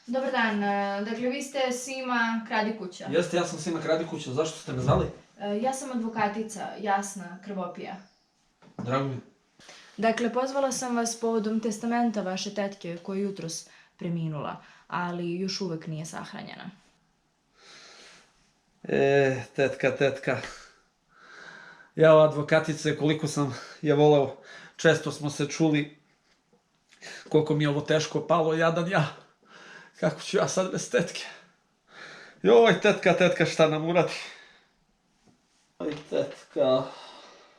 Dobar dan, dakle vi ste Sima Kradikuća. Jeste, ja sam Sima Kradikuća, zašto ste me zvali? Ja sam advokatica, Jasna Krvopija. Drago mi. Dakle, pozvala sam vas povodom testamenta vaše tetke koja je jutros preminula, ali još uvek nije sahranjena. Tetka. Ja, advokatice, koliko sam je voleo, često smo se čuli, koliko mi je ovo teško palo, jadan ja. Kako ću ja sad bez tetke? Joj, tetka, šta nam uradi? Oj, tetka.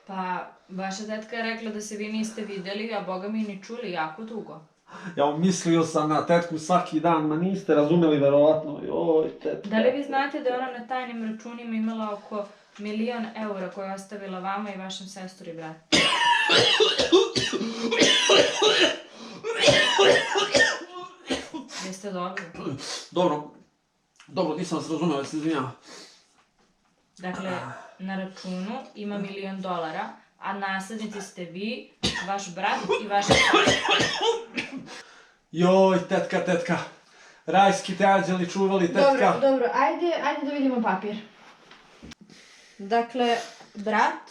Pa, vaša tetka je rekla da se vi niste videli, a boga mi ni čuli jako dugo. Ja mislio sam na tetku svaki dan, ma niste razumeli verovatno. Joj, tetka. Da li vi znate da je ona na tajnim računima imala oko 1.000.000 eura koje je ostavila vama i vašem sestru i bratu? Jeste dobri? Dobro, nisam vas razumio, se izvinjavam. Dakle, na računu ima $1.000.000, a naslednici ste vi, vaš brat i vaša sestra. Joj, tetka. Rajski te anđeli čuvali, tetka. Dobro, ajde da vidimo papir. Dakle, brat,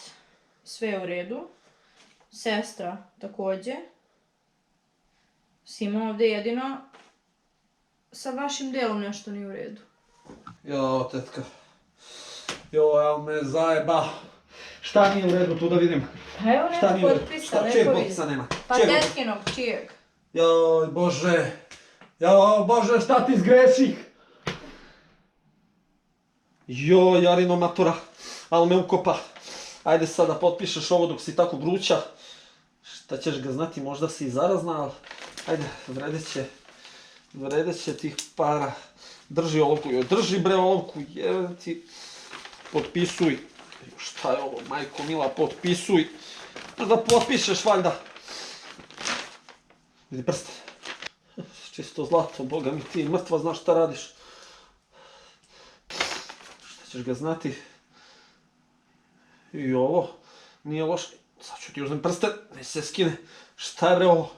sve je u redu. Sestra, takođe. Sima ovde jedino sa vašim delom nešto nije u redu. Jo, tetka. Joj, al me zajeba. Šta nije u redu tu da vidim? Pa evo Šta nema nije u redu? potpisa, Šta, lepo čijeg vidi. potpisa nema? Pa Čijeg? tetkinog, čijeg? Joj, Bože. Joj, Bože, šta ti zgreših? Joj, Jarino matora. Al me ukopa. Ajde sad da potpišeš ovo dok si tako vruća. Šta ćeš ga znati, možda si i zarazna, ali... Ajde, vredeće tih para. Drži olovku, joj, drži bre olovku, jebem ti. Potpisuj. Šta je ovo, majko mila, potpisuj. Da potpišeš, valjda. Vidi prste. Čisto zlato, boga mi ti, mrtva, znaš šta radiš. Šta ćeš ga znati? I ovo nije loše. Sad ću ti uzmem prste, ne se skine. Šta je bre ovo?